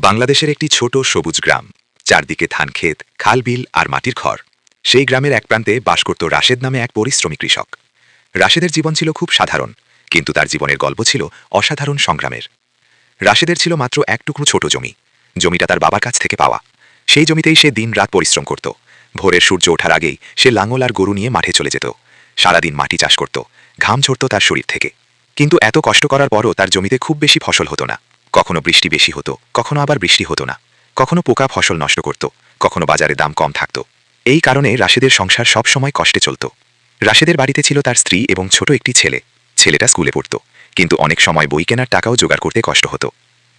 বাংলাদেশের একটি ছোট সবুজ গ্রাম, চারদিকে ধানক্ষেত, খাল-বিল আর মাটির ঘর। সেই গ্রামের এক প্রান্তে বাস করত রাশেদ নামে এক পরিশ্রমী কৃষক। রাশেদের জীবন ছিল খুব সাধারণ, কিন্তু তার জীবনের গল্প ছিল অসাধারণ সংগ্রামের। রাশেদের ছিল মাত্র এক টুকরো ছোট জমি। জমিটা তার বাবার কাছ থেকে পাওয়া। সেই জমিতেই সে দিন-রাত পরিশ্রম করত। ভোরের সূর্য ওঠার আগেই সে লাঙল আর গরু নিয়ে মাঠে চলে যেত। সারাদিন মাটি চাষ করত, ঘাম ঝরত তার শরীর থেকে। কিন্তু এত কষ্ট করার পরও তার জমিতে খুব বেশি ফসল হতো না। কখনো বৃষ্টি বেশি হতো, কখনো আবার বৃষ্টি হতো না। কখনো পোকা ফসল নষ্ট করত, কখনো বাজারে দাম কম থাকত। এই কারণে রাশেদের সংসার সব সময় কষ্টে চলত। রাশেদের বাড়িতে ছিল তার স্ত্রী এবং ছোট একটি ছেলে। ছেলেটা স্কুলে পড়ত, কিন্তু অনেক সময় বই কেনার টাকাও জোগাড় করতে কষ্ট হতো।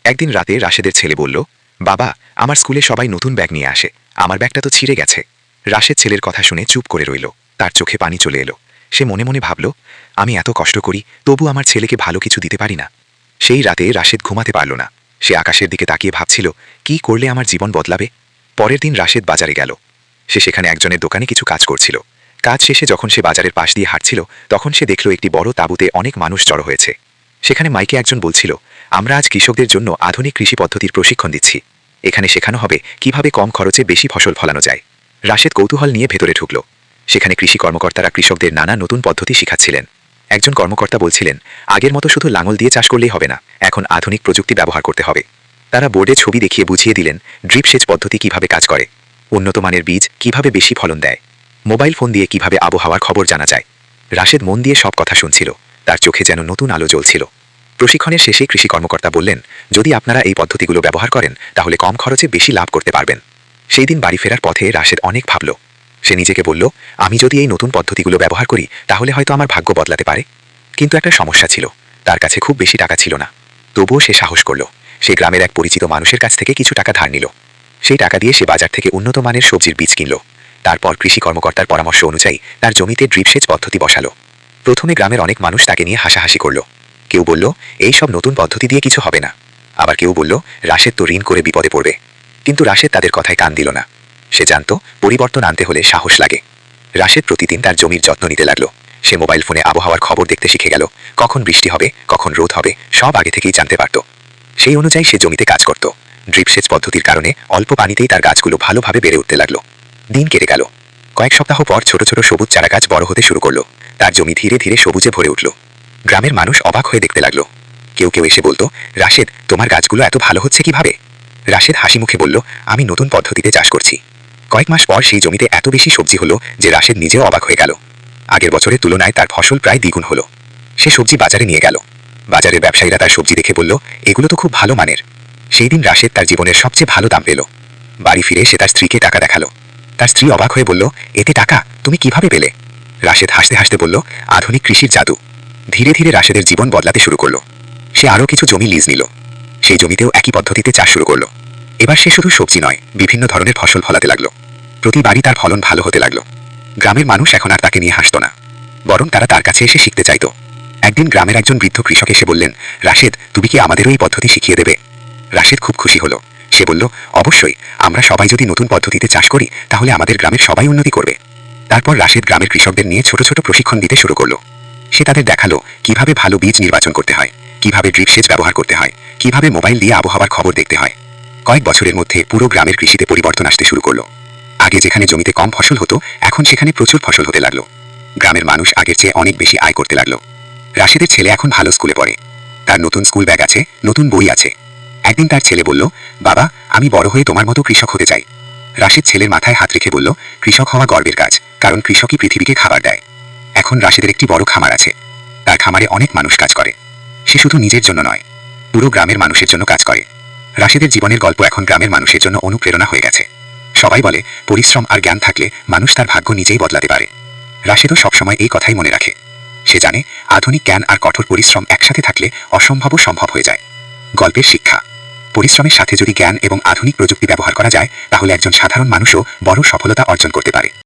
একদিন রাতে রাশেদের ছেলে বলল, বাবা, আমার স্কুলে সবাই নতুন ব্যাগ নিয়ে আসে, আমার ব্যাগটা তো ছিঁড়ে গেছে। রাশেদ ছেলের কথা শুনে চুপ করে রইল। তার চোখে পানি চলে এলো। সে মনে মনে ভাবল, আমি এত কষ্ট করি, তবু আমার ছেলেকে ভালো কিছু দিতে পারি না। সেই রাতে রাশেদ ঘুমাতে পারল না। সে আকাশের দিকে তাকিয়ে ভাবছিল, কি করলে আমার জীবন বদলাবে। পরের দিন রাশেদ বাজারে গেল। সে সেখানে একজনের দোকানে কিছু কাজ করছিল। কাজ শেষে যখন সে বাজারের পাশ দিয়ে হাঁটছিল, তখন সে দেখল একটি বড় তাঁবুতে অনেক মানুষ জড়ো হয়েছে। সেখানে মাইকে একজন বলছিল, আমরা আজ কৃষকদের জন্য আধুনিক কৃষি পদ্ধতির প্রশিক্ষণ দিচ্ছি। এখানে শেখানো হবে কিভাবে কম খরচে বেশি ফসল ফলানো যায়। রাশেদ কৌতূহল নিয়ে ভেতরে ঢুকল। সেখানে কৃষি কর্মকর্তারা কৃষকদের নানা নতুন পদ্ধতি শিখাচ্ছিলেন। একজন কর্মকর্তা বলছিলেন, আগের মতো শুধু লাঙল দিয়ে চাষ করলেই হবে না, এখন আধুনিক প্রযুক্তি ব্যবহার করতে হবে। তারা বোর্ডে ছবি দেখিয়ে বুঝিয়ে দিলেন ড্রিপ সেচ পদ্ধতি কিভাবে কাজ করে, উন্নত মানের বীজ কিভাবে বেশি ফলন দেয়, মোবাইল ফোন দিয়ে কিভাবে আবহাওয়ার খবর জানা যায়। রাশেদ মন দিয়ে সব কথা শুনছিল। তার চোখে যেন নতুন আলো জ্বলছিল। প্রশিক্ষণের শেষে কৃষি কর্মকর্তা বললেন, যদি আপনারা এই পদ্ধতিগুলো ব্যবহার করেন, তাহলে কম খরচে বেশি লাভ করতে পারবেন। সেই দিন বাড়ি ফেরার পথে রাশেদ অনেক ভাবল। সে নিজেকে বলল, আমি যদি এই নতুন পদ্ধতিগুলো ব্যবহার করি, তাহলে হয়তো আমার ভাগ্য বদলাতে পারে। কিন্তু একটা সমস্যা ছিল, তার কাছে খুব বেশি টাকা ছিল না। তবুও সে সাহস করল। সে গ্রামের এক পরিচিত মানুষের কাছ থেকে কিছু টাকা ধার নিল। সেই টাকা দিয়ে সে বাজার থেকে উন্নত মানের সবজির বীজ কিনল। তারপর কৃষি কর্মকর্তার পরামর্শ অনুযায়ী তার জমিতে ড্রিপ সেচ পদ্ধতি বসালো। প্রথমে গ্রামের অনেক মানুষ তাকে নিয়ে হাসাহাসি করল। কেউ বলল, এই সব নতুন পদ্ধতি দিয়ে কিছু হবে না। আবার কেউ বলল, রাশেদ তো ঋণ করে বিপদে পড়বে। কিন্তু রাশেদ তাদের কথায় কান দিল না। সে জানত, পরিবর্তন আনতে হলে সাহস লাগে। রাশেদ প্রতিদিন তার জমির যত্ন নিতে লাগল। সে মোবাইল ফোনে আবহাওয়ার খবর দেখতে শিখে গেল। কখন বৃষ্টি হবে, কখন রোদ হবে, সব আগে থেকেই জানতে পারত। সেই অনুযায়ী সে জমিতে কাজ করত। ড্রিপ সেচ পদ্ধতির কারণে অল্প পানিতেই তার গাছগুলো ভালোভাবে বেড়ে উঠতে লাগলো। দিন কেটে গেল। কয়েক সপ্তাহ পর ছোট ছোট সবুজ চারা গাছ বড় হতে শুরু করলো। তার জমি ধীরে ধীরে সবুজে ভরে উঠল। গ্রামের মানুষ অবাক হয়ে দেখতে লাগলো। কেউ কেউ এসে বলতো, রাশেদ, তোমার গাছগুলো এত ভালো হচ্ছে কিভাবে? রাশেদ হাসি মুখে বলল, আমি নতুন পদ্ধতিতে চাষ করছি। কয়েক মাস পর সেই জমিতে এত বেশি সবজি হলো যে রাশেদ নিজেও অবাক হয়ে গেল। আগের বছরের তুলনায় তার ফসল প্রায় দ্বিগুণ হলো। সে সবজি বাজারে নিয়ে গেল। বাজারের ব্যবসায়ীরা তার সবজি দেখে বলল, এগুলো তো খুব ভালো মানের। সেই দিন রাশেদ তার জীবনের সবচেয়ে ভালো দাম পেল। বাড়ি ফিরে সে তার স্ত্রীকে টাকা দেখালো। তার স্ত্রী অবাক হয়ে বলল, এতে টাকা তুমি কিভাবে পেলে? রাশেদ হাসতে হাসতে বলল, আধুনিক কৃষির জাদু। ধীরে ধীরে রাশেদের জীবন বদলাতে শুরু করলো। সে আরও কিছু জমি লিজ নিল। সেই জমিতেও একই পদ্ধতিতে চাষ শুরু করলো। এবার সে শুধু সবজি নয়, বিভিন্ন ধরনের ফসল ফলাতে লাগলো। প্রতিবারই তার ফলন ভালো হতে লাগলো। গ্রামের মানুষ এখন আর তাকে নিয়ে হাসত না, বরং তারা তার কাছে এসে শিখতে চাইত। একদিন গ্রামের একজন বৃদ্ধ কৃষক এসে বললেন, রাশেদ, তুমি কি আমাদেরও এই পদ্ধতি শিখিয়ে দেবে? রাশেদ খুব খুশি হলো। সে বলল, অবশ্যই, আমরা সবাই যদি নতুন পদ্ধতিতে চাষ করি, তাহলে আমাদের গ্রামের সবাই উন্নতি করবে। তারপর রাশেদ গ্রামের কৃষকদের নিয়ে ছোট ছোট প্রশিক্ষণ দিতে শুরু করলো। সে তাদের দেখালো কিভাবে ভালো বীজ নির্বাচন করতে হয়, কিভাবে ড্রিপ সেচ ব্যবহার করতে হয়, কিভাবে মোবাইল দিয়ে আবহাওয়ার খবর দেখতে হয়। কয়েক বছরের মধ্যে পুরো গ্রামের কৃষিতে পরিবর্তন আসতে শুরু করলো। আগে যেখানে জমিতে কম ফসল হতো, এখন সেখানে প্রচুর ফসল হতে লাগলো। গ্রামের মানুষ আগের চেয়ে অনেক বেশি আয় করতে লাগলো। রাশেদের ছেলে এখন ভালো স্কুলে পড়ে। তার নতুন স্কুল ব্যাগ আছে, নতুন বই আছে। একদিন তার ছেলে বলল, বাবা, আমি বড় হয়ে তোমার মতো কৃষক হতে চাই। রাশেদ ছেলের মাথায় হাত রেখে বলল, কৃষক হওয়া গর্বের কাজ, কারণ কৃষকই পৃথিবীকে খাবার দেয়। এখন রাশেদের একটি বড় খামার আছে। তার খামারে অনেক মানুষ কাজ করে। সে শুধু নিজের জন্য নয়, পুরো গ্রামের মানুষের জন্য কাজ করে। রাশেদের জীবনের গল্প এখন গ্রামের মানুষের জন্য অনুপ্রেরণা হয়ে গেছে। সবাই বলে, পরিশ্রম আর জ্ঞান থাকলে মানুষ তার ভাগ্য নিজেই বদলাতে পারে। রাশেদও সবসময় এই কথাই মনে রাখে। সে জানে, আধুনিক জ্ঞান আর কঠোর পরিশ্রম একসাথে থাকলে অসম্ভবও সম্ভব হয়ে যায়। গল্পের শিক্ষা, পরিশ্রমের সাথে যদি জ্ঞান এবং আধুনিক প্রযুক্তি ব্যবহার করা যায়, তাহলে একজন সাধারণ মানুষও বড় সফলতা অর্জন করতে পারে।